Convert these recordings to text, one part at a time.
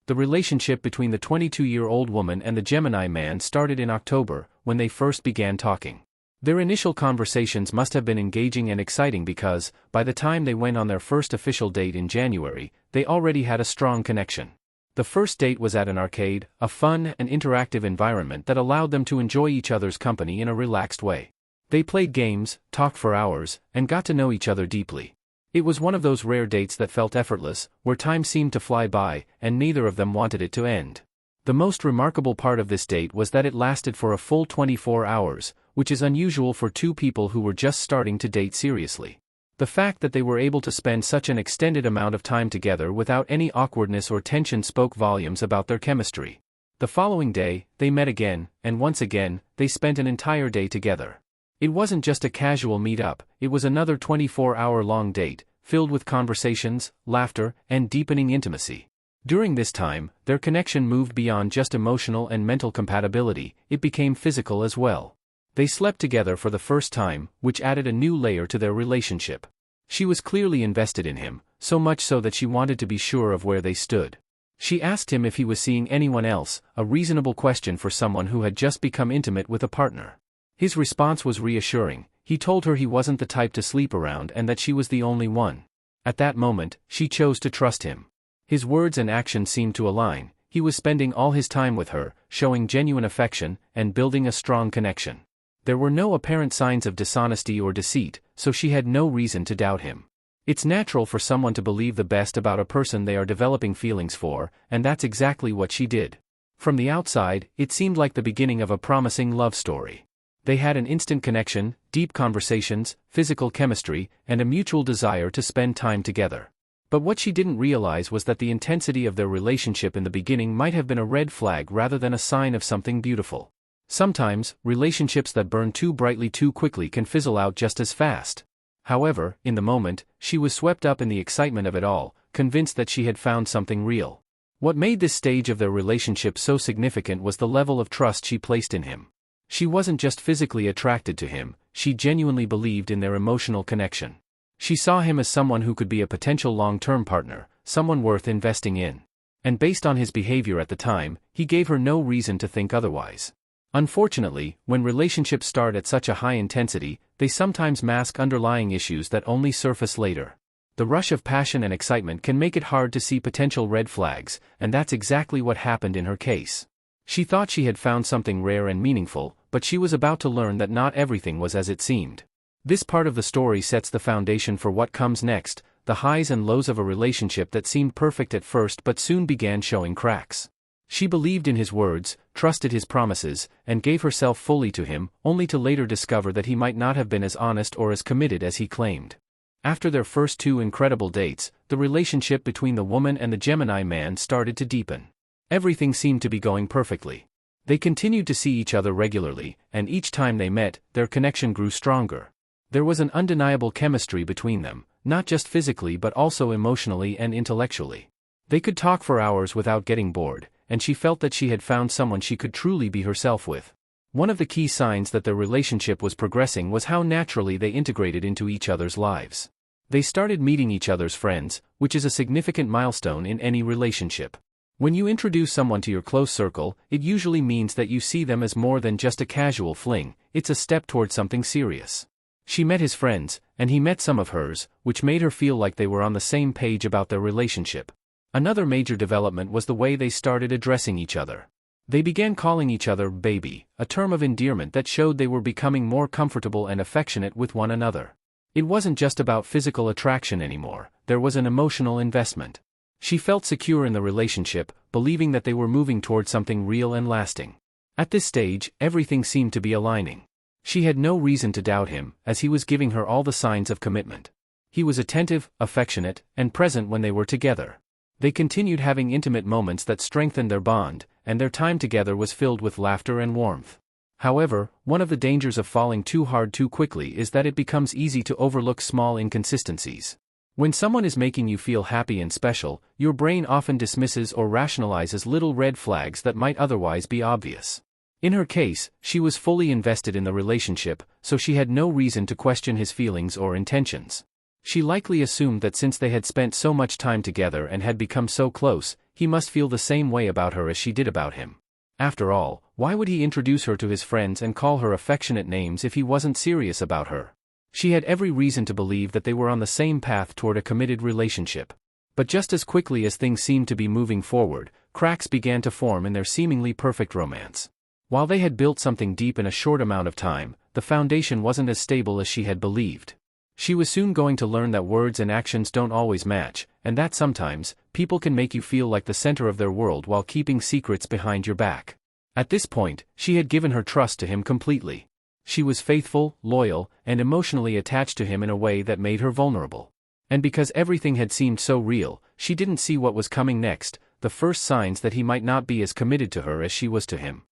The relationship between the 22-year-old woman and the Gemini man started in October, when they first began talking. Their initial conversations must have been engaging and exciting because, by the time they went on their first official date in January, they already had a strong connection. The first date was at an arcade, a fun and interactive environment that allowed them to enjoy each other's company in a relaxed way. They played games, talked for hours, and got to know each other deeply. It was one of those rare dates that felt effortless, where time seemed to fly by, and neither of them wanted it to end. The most remarkable part of this date was that it lasted for a full 24 hours, which is unusual for two people who were just starting to date seriously. The fact that they were able to spend such an extended amount of time together without any awkwardness or tension spoke volumes about their chemistry. The following day, they met again, and once again, they spent an entire day together. It wasn't just a casual meet-up, it was another 24-hour-long date, filled with conversations, laughter, and deepening intimacy. During this time, their connection moved beyond just emotional and mental compatibility, it became physical as well. They slept together for the first time, which added a new layer to their relationship. She was clearly invested in him, so much so that she wanted to be sure of where they stood. She asked him if he was seeing anyone else, a reasonable question for someone who had just become intimate with a partner. His response was reassuring. He told her he wasn't the type to sleep around and that she was the only one. At that moment, she chose to trust him. His words and actions seemed to align. He was spending all his time with her, showing genuine affection, and building a strong connection. There were no apparent signs of dishonesty or deceit, so she had no reason to doubt him. It's natural for someone to believe the best about a person they are developing feelings for, and that's exactly what she did. From the outside, it seemed like the beginning of a promising love story. They had an instant connection, deep conversations, physical chemistry, and a mutual desire to spend time together. But what she didn't realize was that the intensity of their relationship in the beginning might have been a red flag rather than a sign of something beautiful. Sometimes, relationships that burn too brightly too quickly can fizzle out just as fast. However, in the moment, she was swept up in the excitement of it all, convinced that she had found something real. What made this stage of their relationship so significant was the level of trust she placed in him. She wasn't just physically attracted to him, she genuinely believed in their emotional connection. She saw him as someone who could be a potential long-term partner, someone worth investing in. And based on his behavior at the time, he gave her no reason to think otherwise. Unfortunately, when relationships start at such a high intensity, they sometimes mask underlying issues that only surface later. The rush of passion and excitement can make it hard to see potential red flags, and that's exactly what happened in her case. She thought she had found something rare and meaningful, but she was about to learn that not everything was as it seemed. This part of the story sets the foundation for what comes next, the highs and lows of a relationship that seemed perfect at first but soon began showing cracks. She believed in his words, trusted his promises, and gave herself fully to him, only to later discover that he might not have been as honest or as committed as he claimed. After their first 2 incredible dates, the relationship between the woman and the Gemini man started to deepen. Everything seemed to be going perfectly. They continued to see each other regularly, and each time they met, their connection grew stronger. There was an undeniable chemistry between them, not just physically but also emotionally and intellectually. They could talk for hours without getting bored, and she felt that she had found someone she could truly be herself with. One of the key signs that their relationship was progressing was how naturally they integrated into each other's lives. They started meeting each other's friends, which is a significant milestone in any relationship. When you introduce someone to your close circle, it usually means that you see them as more than just a casual fling, it's a step toward something serious. She met his friends, and he met some of hers, which made her feel like they were on the same page about their relationship. Another major development was the way they started addressing each other. They began calling each other baby, a term of endearment that showed they were becoming more comfortable and affectionate with one another. It wasn't just about physical attraction anymore, there was an emotional investment. She felt secure in the relationship, believing that they were moving toward something real and lasting. At this stage, everything seemed to be aligning. She had no reason to doubt him, as he was giving her all the signs of commitment. He was attentive, affectionate, and present when they were together. They continued having intimate moments that strengthened their bond, and their time together was filled with laughter and warmth. However, one of the dangers of falling too hard too quickly is that it becomes easy to overlook small inconsistencies. When someone is making you feel happy and special, your brain often dismisses or rationalizes little red flags that might otherwise be obvious. In her case, she was fully invested in the relationship, so she had no reason to question his feelings or intentions. She likely assumed that since they had spent so much time together and had become so close, he must feel the same way about her as she did about him. After all, why would he introduce her to his friends and call her affectionate names if he wasn't serious about her? She had every reason to believe that they were on the same path toward a committed relationship. But just as quickly as things seemed to be moving forward, cracks began to form in their seemingly perfect romance. While they had built something deep in a short amount of time, the foundation wasn't as stable as she had believed. She was soon going to learn that words and actions don't always match, and that sometimes, people can make you feel like the center of their world while keeping secrets behind your back. At this point, she had given her trust to him completely. She was faithful, loyal, and emotionally attached to him in a way that made her vulnerable. And because everything had seemed so real, she didn't see what was coming next, the first signs that he might not be as committed to her as she was to him.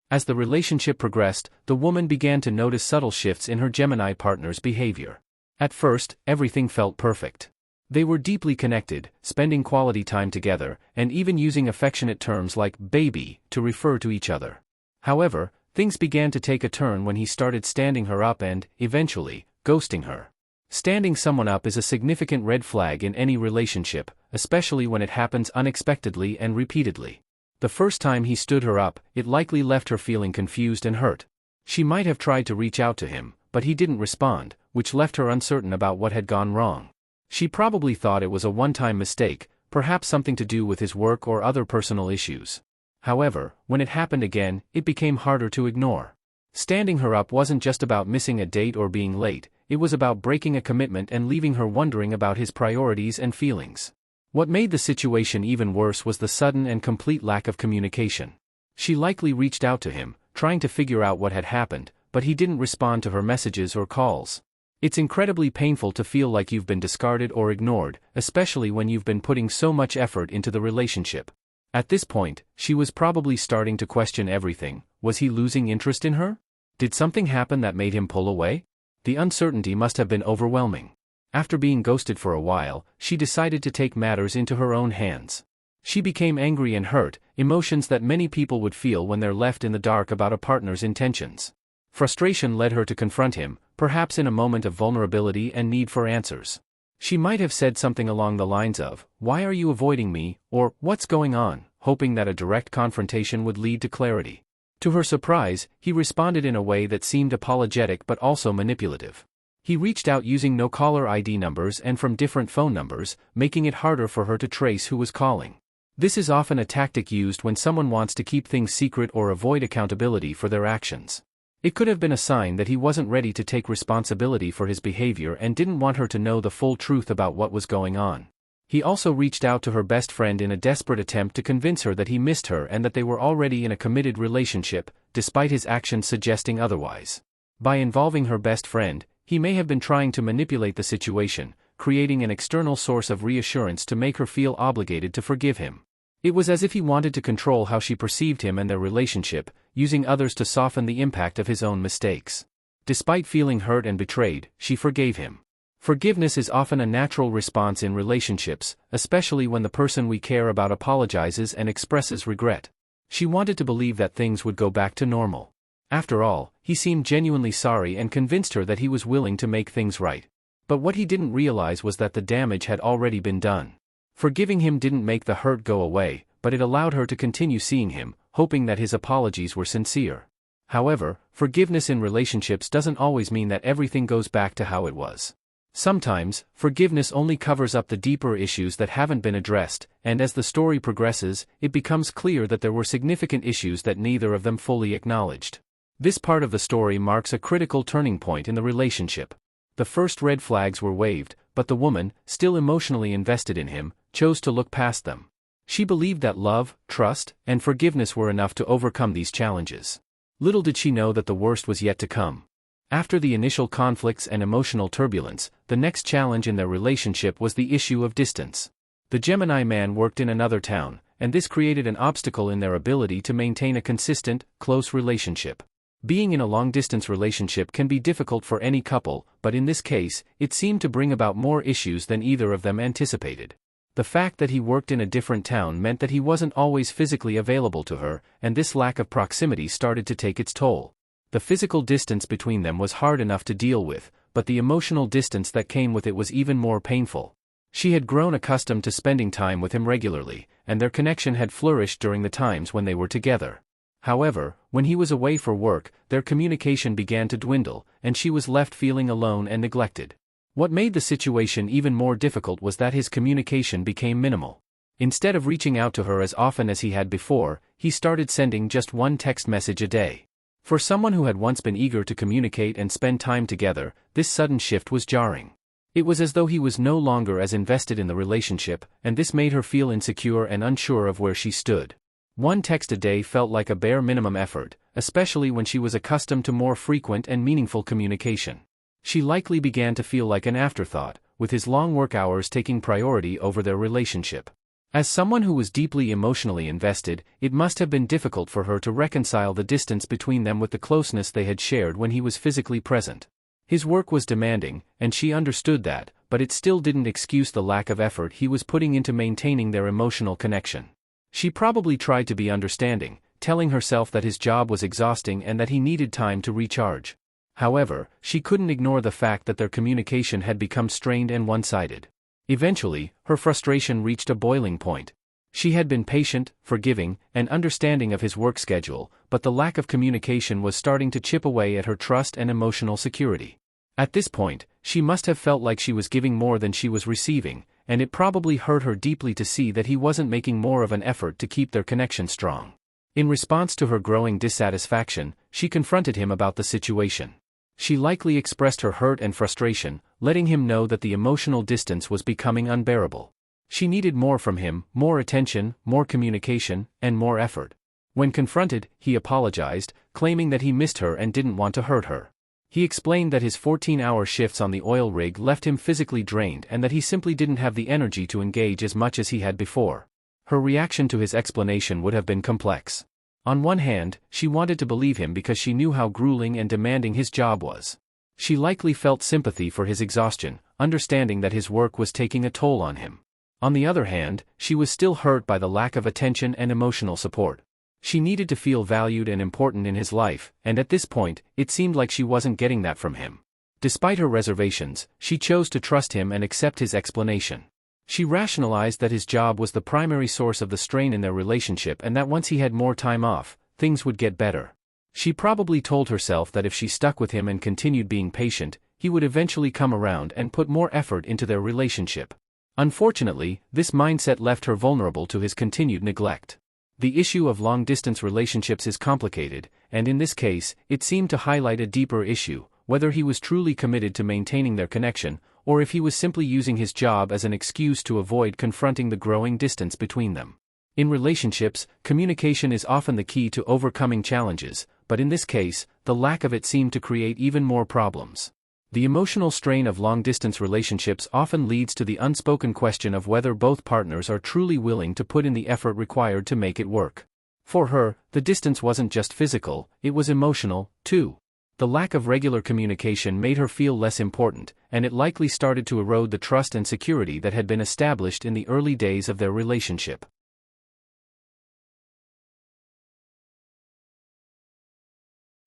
As the relationship progressed, the woman began to notice subtle shifts in her Gemini partner's behavior. At first, everything felt perfect. They were deeply connected, spending quality time together, and even using affectionate terms like baby to refer to each other. However, things began to take a turn when he started standing her up and, eventually, ghosting her. Standing someone up is a significant red flag in any relationship, especially when it happens unexpectedly and repeatedly. The first time he stood her up, it likely left her feeling confused and hurt. She might have tried to reach out to him, but he didn't respond, which left her uncertain about what had gone wrong. She probably thought it was a one-time mistake, perhaps something to do with his work or other personal issues. However, when it happened again, it became harder to ignore. Standing her up wasn't just about missing a date or being late, it was about breaking a commitment and leaving her wondering about his priorities and feelings. What made the situation even worse was the sudden and complete lack of communication. She likely reached out to him, trying to figure out what had happened, but he didn't respond to her messages or calls. It's incredibly painful to feel like you've been discarded or ignored, especially when you've been putting so much effort into the relationship. At this point, she was probably starting to question everything. Was he losing interest in her? Did something happen that made him pull away? The uncertainty must have been overwhelming. After being ghosted for a while, she decided to take matters into her own hands. She became angry and hurt, emotions that many people would feel when they're left in the dark about a partner's intentions. Frustration led her to confront him, perhaps in a moment of vulnerability and need for answers. She might have said something along the lines of, "Why are you avoiding me?" or "What's going on?" hoping that a direct confrontation would lead to clarity. To her surprise, he responded in a way that seemed apologetic but also manipulative. He reached out using no-caller ID numbers and from different phone numbers, making it harder for her to trace who was calling. This is often a tactic used when someone wants to keep things secret or avoid accountability for their actions. It could have been a sign that he wasn't ready to take responsibility for his behavior and didn't want her to know the full truth about what was going on. He also reached out to her best friend in a desperate attempt to convince her that he missed her and that they were already in a committed relationship, despite his actions suggesting otherwise. By involving her best friend, he may have been trying to manipulate the situation, creating an external source of reassurance to make her feel obligated to forgive him. It was as if he wanted to control how she perceived him and their relationship, using others to soften the impact of his own mistakes. Despite feeling hurt and betrayed, she forgave him. Forgiveness is often a natural response in relationships, especially when the person we care about apologizes and expresses regret. She wanted to believe that things would go back to normal. After all, he seemed genuinely sorry and convinced her that he was willing to make things right. But what he didn't realize was that the damage had already been done. Forgiving him didn't make the hurt go away, but it allowed her to continue seeing him, hoping that his apologies were sincere. However, forgiveness in relationships doesn't always mean that everything goes back to how it was. Sometimes, forgiveness only covers up the deeper issues that haven't been addressed, and as the story progresses, it becomes clear that there were significant issues that neither of them fully acknowledged. This part of the story marks a critical turning point in the relationship. The first red flags were waved, but the woman, still emotionally invested in him, chose to look past them. She believed that love, trust, and forgiveness were enough to overcome these challenges. Little did she know that the worst was yet to come. After the initial conflicts and emotional turbulence, the next challenge in their relationship was the issue of distance. The Gemini man worked in another town, and this created an obstacle in their ability to maintain a consistent, close relationship. Being in a long-distance relationship can be difficult for any couple, but in this case, it seemed to bring about more issues than either of them anticipated. The fact that he worked in a different town meant that he wasn't always physically available to her, and this lack of proximity started to take its toll. The physical distance between them was hard enough to deal with, but the emotional distance that came with it was even more painful. She had grown accustomed to spending time with him regularly, and their connection had flourished during the times when they were together. However, when he was away for work, their communication began to dwindle, and she was left feeling alone and neglected. What made the situation even more difficult was that his communication became minimal. Instead of reaching out to her as often as he had before, he started sending just one text message a day. For someone who had once been eager to communicate and spend time together, this sudden shift was jarring. It was as though he was no longer as invested in the relationship, and this made her feel insecure and unsure of where she stood. One text a day felt like a bare minimum effort, especially when she was accustomed to more frequent and meaningful communication. She likely began to feel like an afterthought, with his long work hours taking priority over their relationship. As someone who was deeply emotionally invested, it must have been difficult for her to reconcile the distance between them with the closeness they had shared when he was physically present. His work was demanding, and she understood that, but it still didn't excuse the lack of effort he was putting into maintaining their emotional connection. She probably tried to be understanding, telling herself that his job was exhausting and that he needed time to recharge. However, she couldn't ignore the fact that their communication had become strained and one-sided. Eventually, her frustration reached a boiling point. She had been patient, forgiving, and understanding of his work schedule, but the lack of communication was starting to chip away at her trust and emotional security. At this point, she must have felt like she was giving more than she was receiving, and it probably hurt her deeply to see that he wasn't making more of an effort to keep their connection strong. In response to her growing dissatisfaction, she confronted him about the situation. She likely expressed her hurt and frustration, letting him know that the emotional distance was becoming unbearable. She needed more from him, more attention, more communication, and more effort. When confronted, he apologized, claiming that he missed her and didn't want to hurt her. He explained that his 14-hour shifts on the oil rig left him physically drained and that he simply didn't have the energy to engage as much as he had before. Her reaction to his explanation would have been complex. On one hand, she wanted to believe him because she knew how grueling and demanding his job was. She likely felt sympathy for his exhaustion, understanding that his work was taking a toll on him. On the other hand, she was still hurt by the lack of attention and emotional support. She needed to feel valued and important in his life, and at this point, it seemed like she wasn't getting that from him. Despite her reservations, she chose to trust him and accept his explanation. She rationalized that his job was the primary source of the strain in their relationship and that once he had more time off, things would get better. She probably told herself that if she stuck with him and continued being patient, he would eventually come around and put more effort into their relationship. Unfortunately, this mindset left her vulnerable to his continued neglect. The issue of long-distance relationships is complicated, and in this case, it seemed to highlight a deeper issue, whether he was truly committed to maintaining their connection, or if he was simply using his job as an excuse to avoid confronting the growing distance between them. In relationships, communication is often the key to overcoming challenges, but in this case, the lack of it seemed to create even more problems. The emotional strain of long-distance relationships often leads to the unspoken question of whether both partners are truly willing to put in the effort required to make it work. For her, the distance wasn't just physical, it was emotional, too. The lack of regular communication made her feel less important, and it likely started to erode the trust and security that had been established in the early days of their relationship.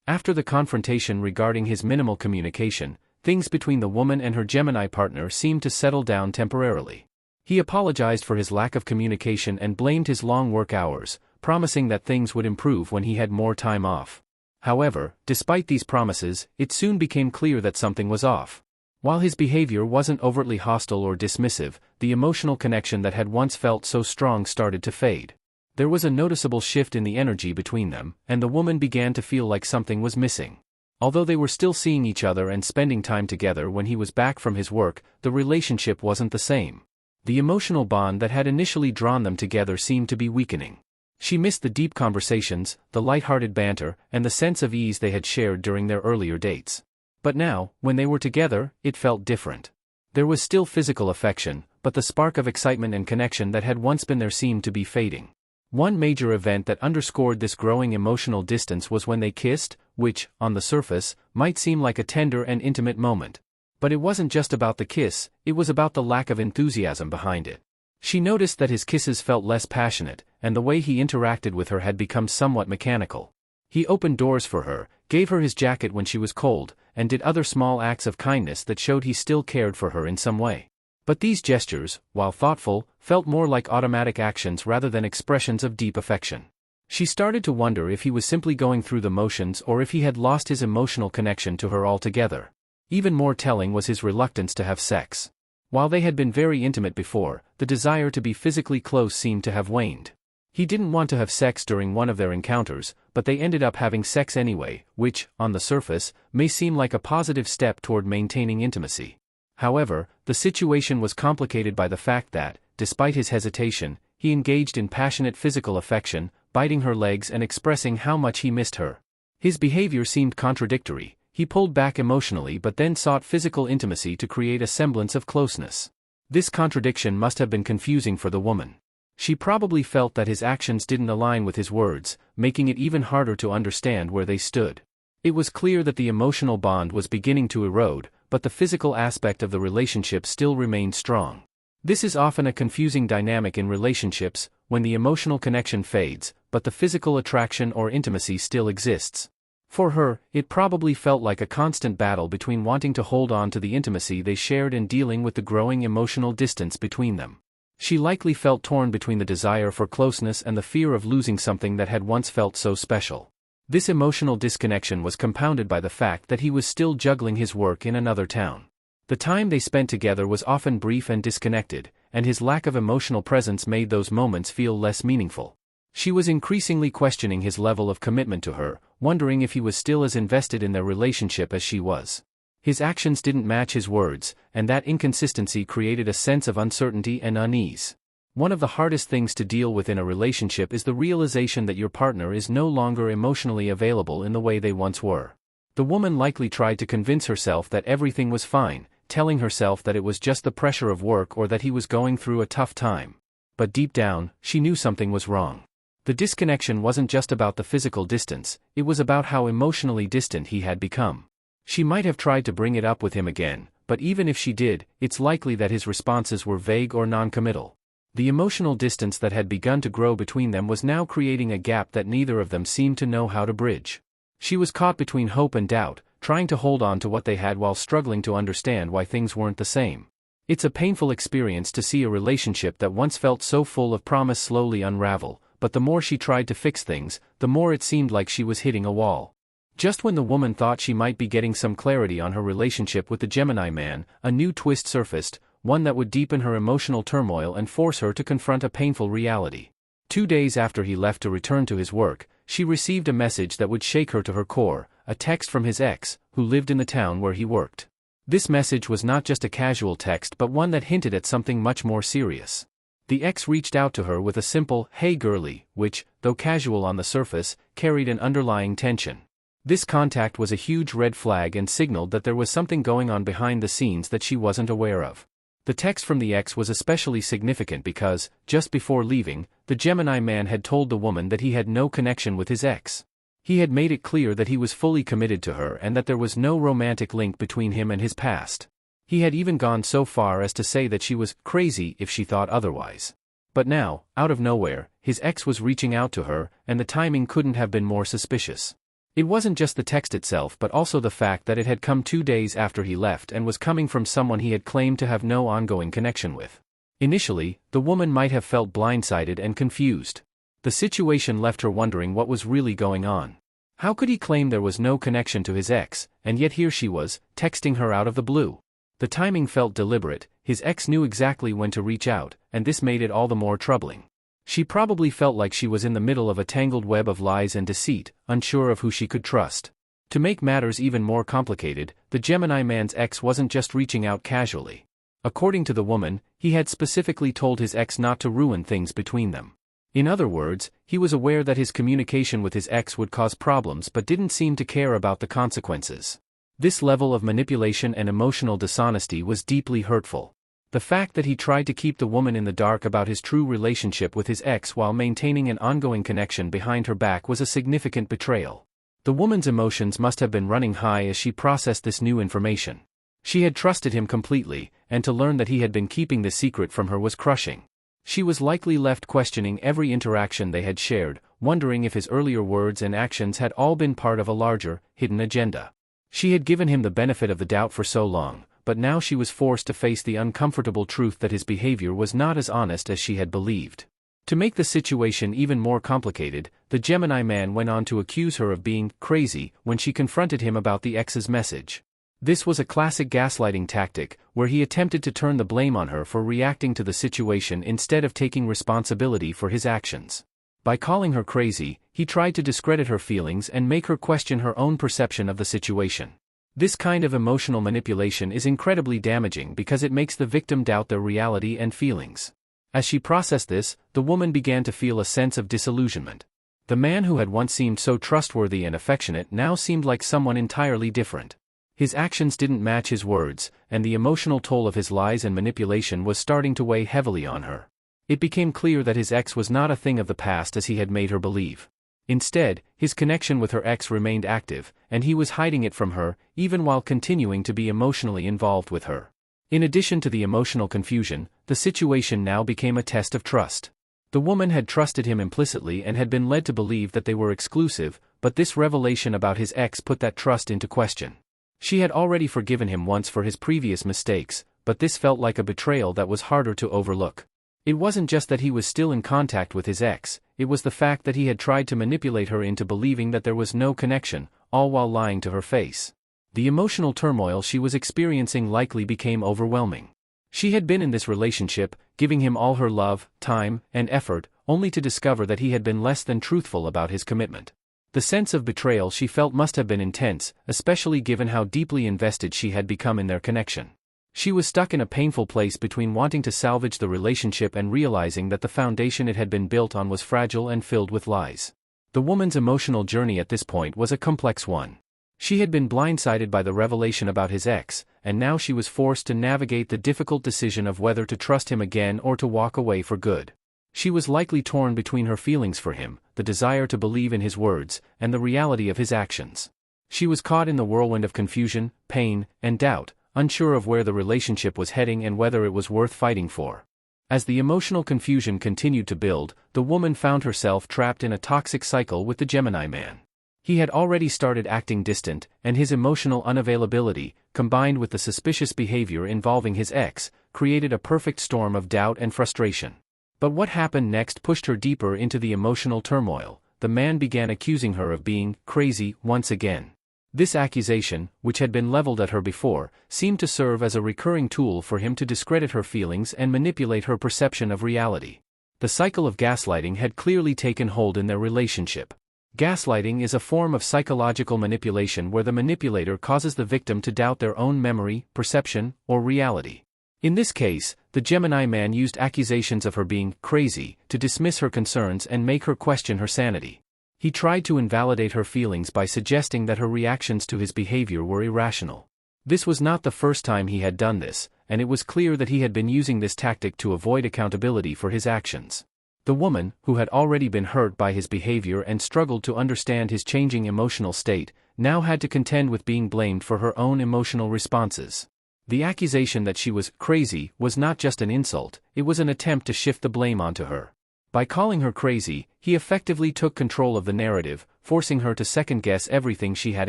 After the confrontation regarding his minimal communication, things between the woman and her Gemini partner seemed to settle down temporarily. He apologized for his lack of communication and blamed his long work hours, promising that things would improve when he had more time off. However, despite these promises, it soon became clear that something was off. While his behavior wasn't overtly hostile or dismissive, the emotional connection that had once felt so strong started to fade. There was a noticeable shift in the energy between them, and the woman began to feel like something was missing. Although they were still seeing each other and spending time together when he was back from his work, the relationship wasn't the same. The emotional bond that had initially drawn them together seemed to be weakening. She missed the deep conversations, the light-hearted banter, and the sense of ease they had shared during their earlier dates. But now, when they were together, it felt different. There was still physical affection, but the spark of excitement and connection that had once been there seemed to be fading. One major event that underscored this growing emotional distance was when they kissed, which, on the surface, might seem like a tender and intimate moment. But it wasn't just about the kiss, it was about the lack of enthusiasm behind it. She noticed that his kisses felt less passionate, and the way he interacted with her had become somewhat mechanical. He opened doors for her, gave her his jacket when she was cold, and did other small acts of kindness that showed he still cared for her in some way. But these gestures, while thoughtful, felt more like automatic actions rather than expressions of deep affection. She started to wonder if he was simply going through the motions or if he had lost his emotional connection to her altogether. Even more telling was his reluctance to have sex. While they had been very intimate before, the desire to be physically close seemed to have waned. He didn't want to have sex during one of their encounters, but they ended up having sex anyway, which, on the surface, may seem like a positive step toward maintaining intimacy. However, the situation was complicated by the fact that, despite his hesitation, he engaged in passionate physical affection, biting her legs and expressing how much he missed her. His behavior seemed contradictory. He pulled back emotionally but then sought physical intimacy to create a semblance of closeness. This contradiction must have been confusing for the woman. She probably felt that his actions didn't align with his words, making it even harder to understand where they stood. It was clear that the emotional bond was beginning to erode, but the physical aspect of the relationship still remained strong. This is often a confusing dynamic in relationships, when the emotional connection fades, but the physical attraction or intimacy still exists. For her, it probably felt like a constant battle between wanting to hold on to the intimacy they shared and dealing with the growing emotional distance between them. She likely felt torn between the desire for closeness and the fear of losing something that had once felt so special. This emotional disconnection was compounded by the fact that he was still juggling his work in another town. The time they spent together was often brief and disconnected, and his lack of emotional presence made those moments feel less meaningful. She was increasingly questioning his level of commitment to her, wondering if he was still as invested in their relationship as she was. His actions didn't match his words, and that inconsistency created a sense of uncertainty and unease. One of the hardest things to deal with in a relationship is the realization that your partner is no longer emotionally available in the way they once were. The woman likely tried to convince herself that everything was fine, telling herself that it was just the pressure of work or that he was going through a tough time. But deep down, she knew something was wrong. The disconnection wasn't just about the physical distance, it was about how emotionally distant he had become. She might have tried to bring it up with him again, but even if she did, it's likely that his responses were vague or non-committal. The emotional distance that had begun to grow between them was now creating a gap that neither of them seemed to know how to bridge. She was caught between hope and doubt, trying to hold on to what they had while struggling to understand why things weren't the same. It's a painful experience to see a relationship that once felt so full of promise slowly unravel, but the more she tried to fix things, the more it seemed like she was hitting a wall. Just when the woman thought she might be getting some clarity on her relationship with the Gemini man, a new twist surfaced, one that would deepen her emotional turmoil and force her to confront a painful reality. 2 days after he left to return to his work, she received a message that would shake her to her core, a text from his ex, who lived in the town where he worked. This message was not just a casual text but one that hinted at something much more serious. The ex reached out to her with a simple, "Hey girlie," which, though casual on the surface, carried an underlying tension. This contact was a huge red flag and signaled that there was something going on behind the scenes that she wasn't aware of. The text from the ex was especially significant because, just before leaving, the Gemini man had told the woman that he had no connection with his ex. He had made it clear that he was fully committed to her and that there was no romantic link between him and his past. He had even gone so far as to say that she was crazy if she thought otherwise. But now, out of nowhere, his ex was reaching out to her, and the timing couldn't have been more suspicious. It wasn't just the text itself but also the fact that it had come 2 days after he left and was coming from someone he had claimed to have no ongoing connection with. Initially, the woman might have felt blindsided and confused. The situation left her wondering what was really going on. How could he claim there was no connection to his ex, and yet here she was, texting her out of the blue? The timing felt deliberate, his ex knew exactly when to reach out, and this made it all the more troubling. She probably felt like she was in the middle of a tangled web of lies and deceit, unsure of who she could trust. To make matters even more complicated, the Gemini man's ex wasn't just reaching out casually. According to the woman, he had specifically told his ex not to ruin things between them. In other words, he was aware that his communication with his ex would cause problems but didn't seem to care about the consequences. This level of manipulation and emotional dishonesty was deeply hurtful. The fact that he tried to keep the woman in the dark about his true relationship with his ex while maintaining an ongoing connection behind her back was a significant betrayal. The woman's emotions must have been running high as she processed this new information. She had trusted him completely, and to learn that he had been keeping this secret from her was crushing. She was likely left questioning every interaction they had shared, wondering if his earlier words and actions had all been part of a larger, hidden agenda. She had given him the benefit of the doubt for so long, but now she was forced to face the uncomfortable truth that his behavior was not as honest as she had believed. To make the situation even more complicated, the Gemini man went on to accuse her of being crazy when she confronted him about the ex's message. This was a classic gaslighting tactic, where he attempted to turn the blame on her for reacting to the situation instead of taking responsibility for his actions. By calling her crazy, he tried to discredit her feelings and make her question her own perception of the situation. This kind of emotional manipulation is incredibly damaging because it makes the victim doubt their reality and feelings. As she processed this, the woman began to feel a sense of disillusionment. The man who had once seemed so trustworthy and affectionate now seemed like someone entirely different. His actions didn't match his words, and the emotional toll of his lies and manipulation was starting to weigh heavily on her. It became clear that his ex was not a thing of the past as he had made her believe. Instead, his connection with her ex remained active, and he was hiding it from her, even while continuing to be emotionally involved with her. In addition to the emotional confusion, the situation now became a test of trust. The woman had trusted him implicitly and had been led to believe that they were exclusive, but this revelation about his ex put that trust into question. She had already forgiven him once for his previous mistakes, but this felt like a betrayal that was harder to overlook. It wasn't just that he was still in contact with his ex, it was the fact that he had tried to manipulate her into believing that there was no connection, all while lying to her face. The emotional turmoil she was experiencing likely became overwhelming. She had been in this relationship, giving him all her love, time, and effort, only to discover that he had been less than truthful about his commitment. The sense of betrayal she felt must have been intense, especially given how deeply invested she had become in their connection. She was stuck in a painful place between wanting to salvage the relationship and realizing that the foundation it had been built on was fragile and filled with lies. The woman's emotional journey at this point was a complex one. She had been blindsided by the revelation about his ex, and now she was forced to navigate the difficult decision of whether to trust him again or to walk away for good. She was likely torn between her feelings for him, the desire to believe in his words, and the reality of his actions. She was caught in the whirlwind of confusion, pain, and doubt, unsure of where the relationship was heading and whether it was worth fighting for. As the emotional confusion continued to build, the woman found herself trapped in a toxic cycle with the Gemini man. He had already started acting distant, and his emotional unavailability, combined with the suspicious behavior involving his ex, created a perfect storm of doubt and frustration. But what happened next pushed her deeper into the emotional turmoil. The man began accusing her of being crazy once again. This accusation, which had been leveled at her before, seemed to serve as a recurring tool for him to discredit her feelings and manipulate her perception of reality. The cycle of gaslighting had clearly taken hold in their relationship. Gaslighting is a form of psychological manipulation where the manipulator causes the victim to doubt their own memory, perception, or reality. In this case, the Gemini man used accusations of her being crazy to dismiss her concerns and make her question her sanity. He tried to invalidate her feelings by suggesting that her reactions to his behavior were irrational. This was not the first time he had done this, and it was clear that he had been using this tactic to avoid accountability for his actions. The woman, who had already been hurt by his behavior and struggled to understand his changing emotional state, now had to contend with being blamed for her own emotional responses. The accusation that she was crazy was not just an insult, it was an attempt to shift the blame onto her. By calling her crazy, he effectively took control of the narrative, forcing her to second-guess everything she had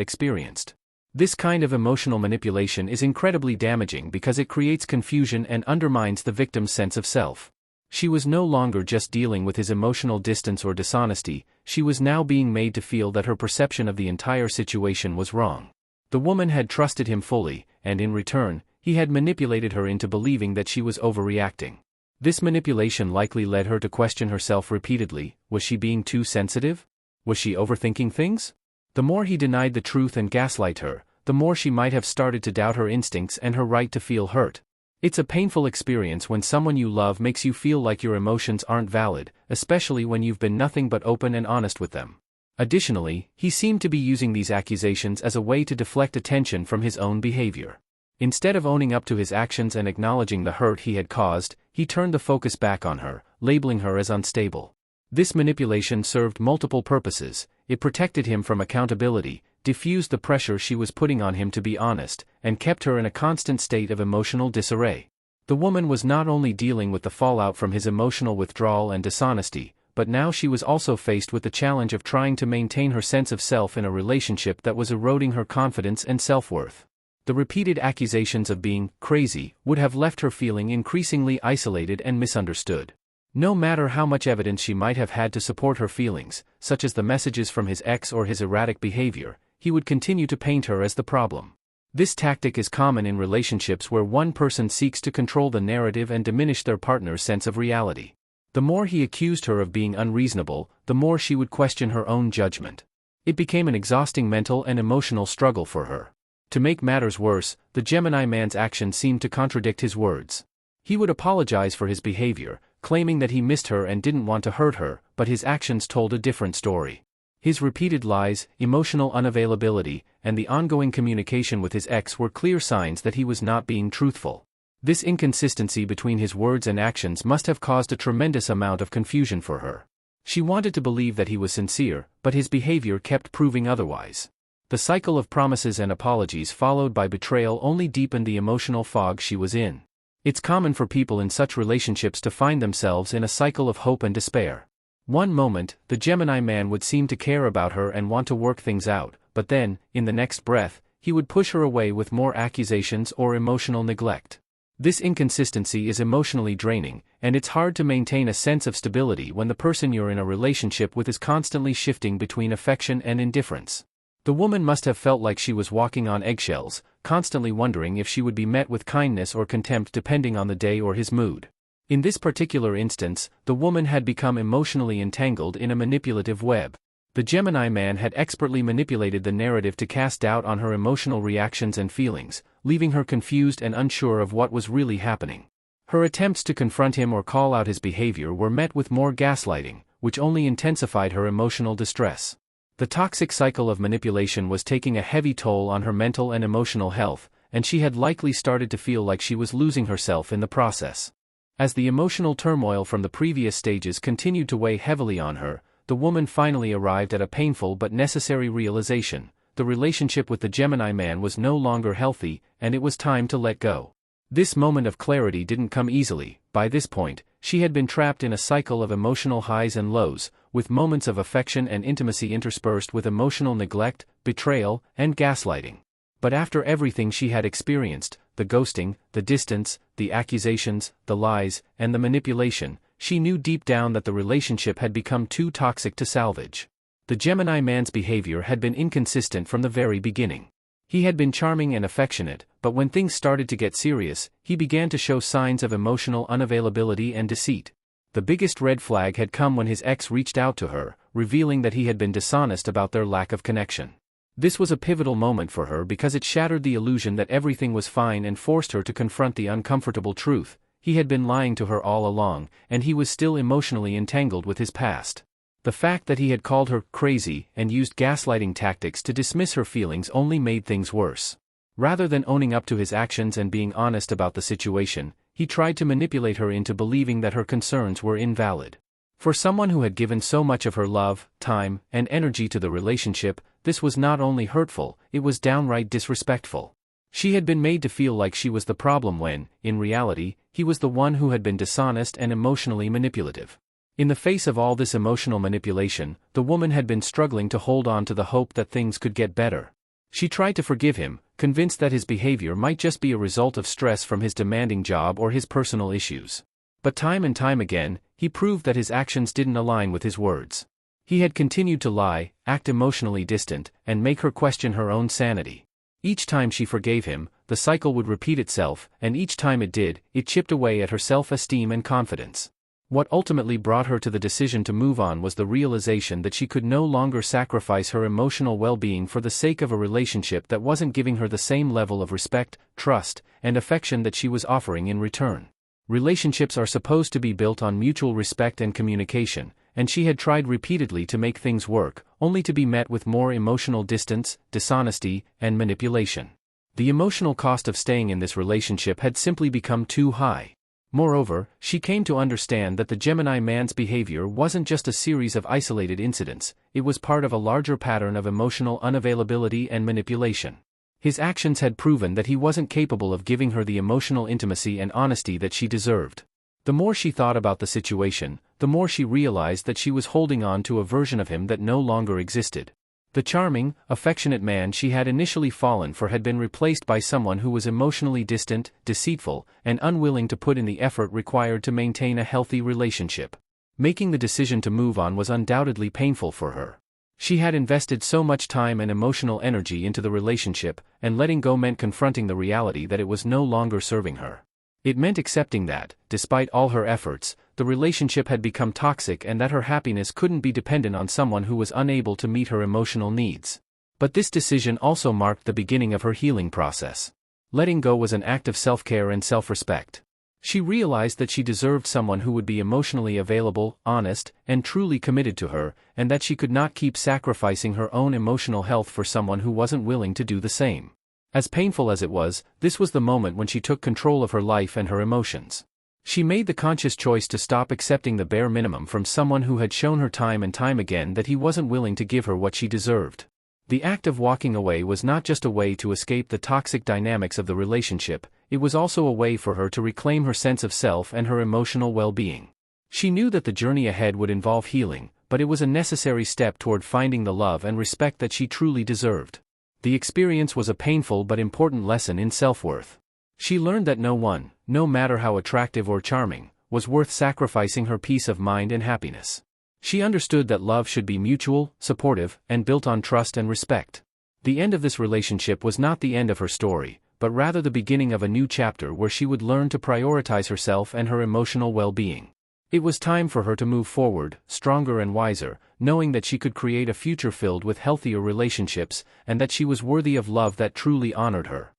experienced. This kind of emotional manipulation is incredibly damaging because it creates confusion and undermines the victim's sense of self. She was no longer just dealing with his emotional distance or dishonesty, she was now being made to feel that her perception of the entire situation was wrong. The woman had trusted him fully, and in return, he had manipulated her into believing that she was overreacting. This manipulation likely led her to question herself repeatedly. Was she being too sensitive? Was she overthinking things? The more he denied the truth and gaslight her, the more she might have started to doubt her instincts and her right to feel hurt. It's a painful experience when someone you love makes you feel like your emotions aren't valid, especially when you've been nothing but open and honest with them. Additionally, he seemed to be using these accusations as a way to deflect attention from his own behavior. Instead of owning up to his actions and acknowledging the hurt he had caused, he turned the focus back on her, labeling her as unstable. This manipulation served multiple purposes. It protected him from accountability, diffused the pressure she was putting on him to be honest, and kept her in a constant state of emotional disarray. The woman was not only dealing with the fallout from his emotional withdrawal and dishonesty, but now she was also faced with the challenge of trying to maintain her sense of self in a relationship that was eroding her confidence and self-worth. The repeated accusations of being crazy would have left her feeling increasingly isolated and misunderstood. No matter how much evidence she might have had to support her feelings, such as the messages from his ex or his erratic behavior, he would continue to paint her as the problem. This tactic is common in relationships where one person seeks to control the narrative and diminish their partner's sense of reality. The more he accused her of being unreasonable, the more she would question her own judgment. It became an exhausting mental and emotional struggle for her. To make matters worse, the Gemini man's actions seemed to contradict his words. He would apologize for his behavior, claiming that he missed her and didn't want to hurt her, but his actions told a different story. His repeated lies, emotional unavailability, and the ongoing communication with his ex were clear signs that he was not being truthful. This inconsistency between his words and actions must have caused a tremendous amount of confusion for her. She wanted to believe that he was sincere, but his behavior kept proving otherwise. The cycle of promises and apologies followed by betrayal only deepened the emotional fog she was in. It's common for people in such relationships to find themselves in a cycle of hope and despair. One moment, the Gemini man would seem to care about her and want to work things out, but then, in the next breath, he would push her away with more accusations or emotional neglect. This inconsistency is emotionally draining, and it's hard to maintain a sense of stability when the person you're in a relationship with is constantly shifting between affection and indifference. The woman must have felt like she was walking on eggshells, constantly wondering if she would be met with kindness or contempt depending on the day or his mood. In this particular instance, the woman had become emotionally entangled in a manipulative web. The Gemini man had expertly manipulated the narrative to cast doubt on her emotional reactions and feelings, leaving her confused and unsure of what was really happening. Her attempts to confront him or call out his behavior were met with more gaslighting, which only intensified her emotional distress. The toxic cycle of manipulation was taking a heavy toll on her mental and emotional health, and she had likely started to feel like she was losing herself in the process. As the emotional turmoil from the previous stages continued to weigh heavily on her, the woman finally arrived at a painful but necessary realization: the relationship with the Gemini man was no longer healthy, and it was time to let go. This moment of clarity didn't come easily. By this point, she had been trapped in a cycle of emotional highs and lows, with moments of affection and intimacy interspersed with emotional neglect, betrayal, and gaslighting. But after everything she had experienced, the ghosting, the distance, the accusations, the lies, and the manipulation, she knew deep down that the relationship had become too toxic to salvage. The Gemini man's behavior had been inconsistent from the very beginning. He had been charming and affectionate, but when things started to get serious, he began to show signs of emotional unavailability and deceit. The biggest red flag had come when his ex reached out to her, revealing that he had been dishonest about their lack of connection. This was a pivotal moment for her because it shattered the illusion that everything was fine and forced her to confront the uncomfortable truth: he had been lying to her all along, and he was still emotionally entangled with his past. The fact that he had called her crazy and used gaslighting tactics to dismiss her feelings only made things worse. Rather than owning up to his actions and being honest about the situation, he tried to manipulate her into believing that her concerns were invalid. For someone who had given so much of her love, time, and energy to the relationship, this was not only hurtful, it was downright disrespectful. She had been made to feel like she was the problem when, in reality, he was the one who had been dishonest and emotionally manipulative. In the face of all this emotional manipulation, the woman had been struggling to hold on to the hope that things could get better. She tried to forgive him, convinced that his behavior might just be a result of stress from his demanding job or his personal issues. But time and time again, he proved that his actions didn't align with his words. He had continued to lie, act emotionally distant, and make her question her own sanity. Each time she forgave him, the cycle would repeat itself, and each time it did, it chipped away at her self-esteem and confidence. What ultimately brought her to the decision to move on was the realization that she could no longer sacrifice her emotional well-being for the sake of a relationship that wasn't giving her the same level of respect, trust, and affection that she was offering in return. Relationships are supposed to be built on mutual respect and communication, and she had tried repeatedly to make things work, only to be met with more emotional distance, dishonesty, and manipulation. The emotional cost of staying in this relationship had simply become too high. Moreover, she came to understand that the Gemini man's behavior wasn't just a series of isolated incidents, it was part of a larger pattern of emotional unavailability and manipulation. His actions had proven that he wasn't capable of giving her the emotional intimacy and honesty that she deserved. The more she thought about the situation, the more she realized that she was holding on to a version of him that no longer existed. The charming, affectionate man she had initially fallen for had been replaced by someone who was emotionally distant, deceitful, and unwilling to put in the effort required to maintain a healthy relationship. Making the decision to move on was undoubtedly painful for her. She had invested so much time and emotional energy into the relationship, and letting go meant confronting the reality that it was no longer serving her. It meant accepting that, despite all her efforts, the relationship had become toxic and that her happiness couldn't be dependent on someone who was unable to meet her emotional needs. But this decision also marked the beginning of her healing process. Letting go was an act of self-care and self-respect. She realized that she deserved someone who would be emotionally available, honest, and truly committed to her, and that she could not keep sacrificing her own emotional health for someone who wasn't willing to do the same. As painful as it was, this was the moment when she took control of her life and her emotions. She made the conscious choice to stop accepting the bare minimum from someone who had shown her time and time again that he wasn't willing to give her what she deserved. The act of walking away was not just a way to escape the toxic dynamics of the relationship, it was also a way for her to reclaim her sense of self and her emotional well-being. She knew that the journey ahead would involve healing, but it was a necessary step toward finding the love and respect that she truly deserved. The experience was a painful but important lesson in self-worth. She learned that no one, no matter how attractive or charming, was worth sacrificing her peace of mind and happiness. She understood that love should be mutual, supportive, and built on trust and respect. The end of this relationship was not the end of her story, but rather the beginning of a new chapter where she would learn to prioritize herself and her emotional well-being. It was time for her to move forward, stronger and wiser, knowing that she could create a future filled with healthier relationships, and that she was worthy of love that truly honored her.